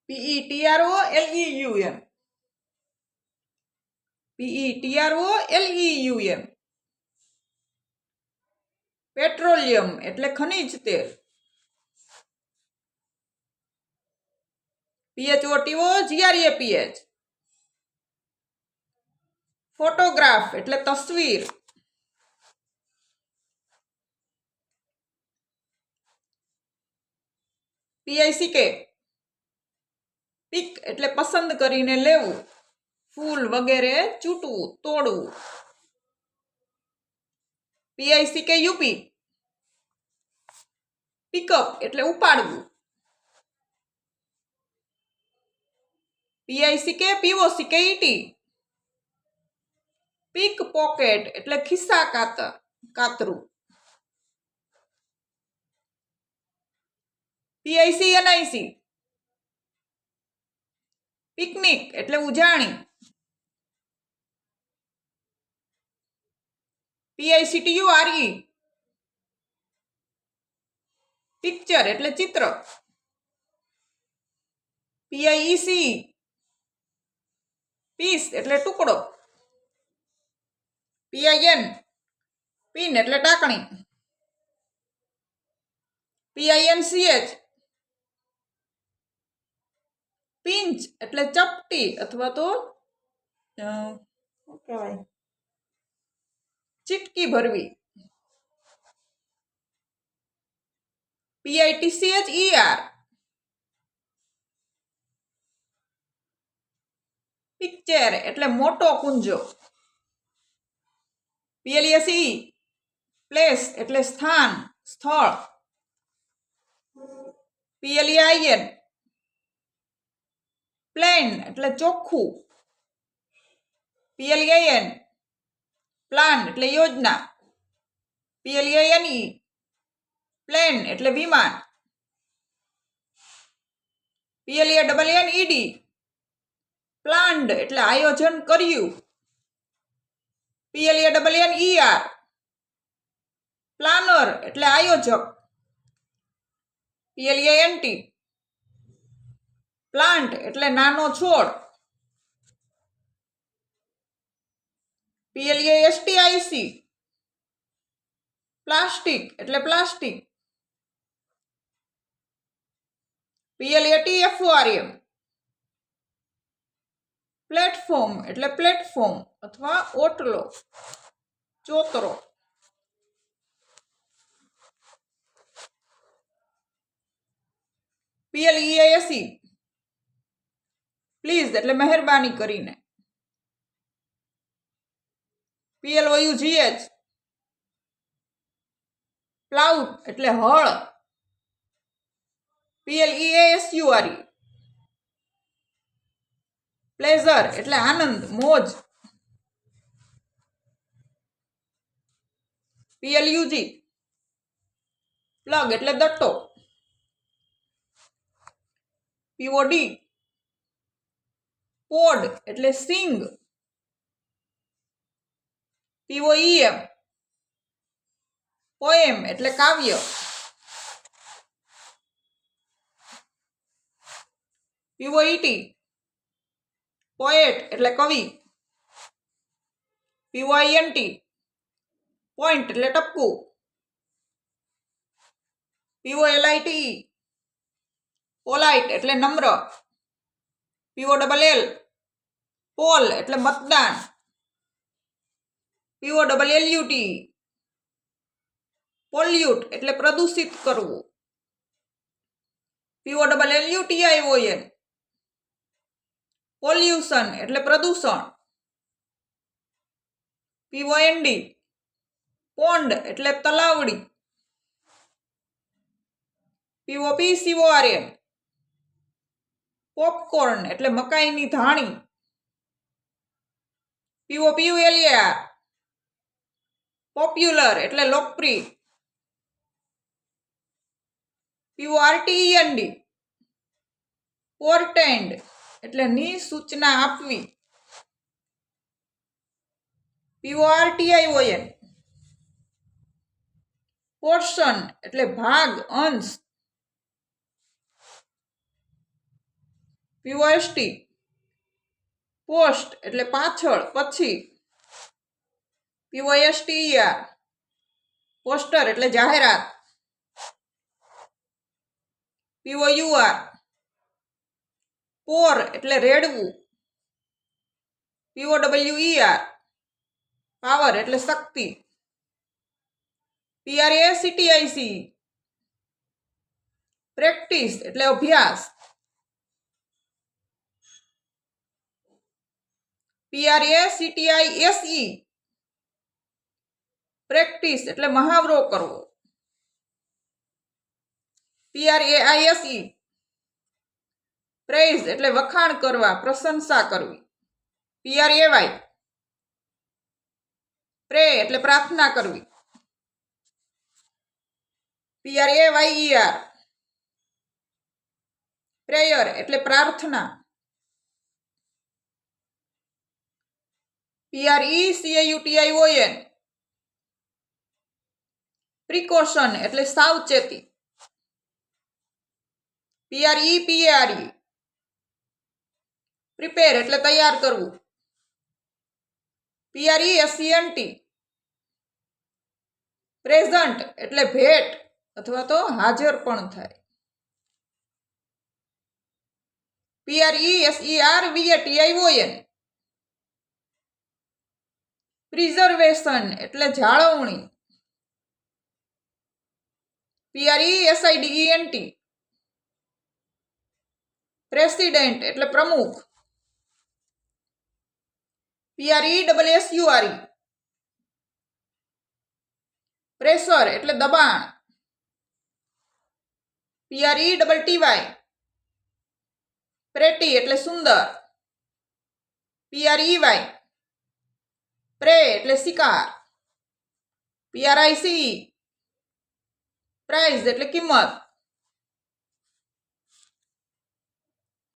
PETROLEUM. PETROLEUM. Petroleum એટલે ખનિજ તેલ. PHOTOGRAPH. ફોટોગ્રાફ એટલે તસવીર. PICK. પિક એટલે પસંદ કરીને લેવું, ફૂલ વગેરે ચૂંટવું, તોડવું. PICKUP. પિકઅપ એટલે ઉપાડવું. PICKPOCKET. પીક પોકેટ એટલે ખિસ્સા કાતરું. PICNIC. પિકનિક એટલે ઉજાણી. PICTURE. પિક્ચર એટલે ચિત્ર. PIEC. પીસ એટલે ટુકડો. PIN. પિન એટલે ટાંકણી. PINCH. પિંચ એટલે ચપટી અથવા તો શું કહેવાય, ચીટકી ભરવી. PITCHER. પિક્ચર એટલે મોટો કુંજો. PLACE. પ્લેસ એટલે સ્થાન, સ્થળ. PLAIN. પ્લેન એટલે ચોખ્ખું. PLAN. પ્લાન એટલે યોજના. PLANE. પ્લેન એટલે વિમાન. PLANNED. પ્લાન્ડ એટલે આયોજન કર્યું. PLANNER. પ્લાનર એટલે આયોજક. PLANT. પ્લાન્ટ એટલે નાનો છોડ. PLASTIC. પ્લાસ્ટિક એટલે પ્લાસ્ટિક. PLATFORM. પ્લેટફોર્મ એટલે પ્લેટફોર્મ અથવા ઓટલો, ચોતરો. PLEASE. પ્લીઝ એટલે મહેરબાની કરીને. PLOUGH. પ્લાઉટ એટલે હળ. PLEASURE. પ્લેઝર એટલે આનંદ, મોજ. PLUG. પ્લગ એટલે દટ્ટો. POD. પોડ એટલે સિંગ. POEM. પોએમ એટલે કાવ્ય. POET. પોએટ એટલે કવિ. POINT. પોઈન્ટ એટલે ટપકું. POLITE. પોલાઇટ એટલે નમ્ર. POLL. પોલ એટલે મતદાન. POLLUT. પોલ્યુટ એટલે પ્રદૂષિત કરવું. POLLUTION. પોલ્યુશન એટલે પ્રદૂષણ. POND. પોન્ડ એટલે તલાવડી. POPCORN. પોપકોર્ન એટલે મકાઈની ધાણી. POPULAR. પોપ્યુલર એટલે લોકપ્રિય. PORTEND. પોર્ટેન્ડ એટલે ની સૂચના આપવી. PORTION. પોર્શન એટલે ભાગ, અંશ. POST પોસ્ટ એટલે પાછળ પછી. POSTER પોસ્ટર એટલે જાહેરાત. POUR પોર એટલે રેડવું. POWER પાવર એટલે શક્તિ. PRACTIC પ્રેક્ટિસ એટલે અભ્યાસ. PRACTISE પ્રેક્ટિસ એટલે મહાવરો કરવો. PRAISE પ્રેઝ એટલે વખાણ કરવા, પ્રશંસા કરવી. PRAY પ્રે એટલે પ્રાર્થના કરવી. PRAYER પ્રેયર એટલે પ્રાર્થના. PRECAUTION પ્રિકોશન એટલે સાવચેતી. PREPARE પ્રિપેર એટલે તૈયાર કરવું. PRESENT પ્રેઝન્ટ એટલે ભેટ અથવા તો હાજર પણ થાય. PRESERVATION પ્રિઝર્વેશન એટલે જાળવણી. PRESIDENT પ્રેસિડેન્ટ એટલે પ્રમુખ. PRESSURE પ્રેશર એટલે દબાણ. PRETTY પ્રેટી એટલે સુંદર. PREY પ્રે એટલે શિકાર. PRICE પ્રાઇઝ એટલે કિંમત.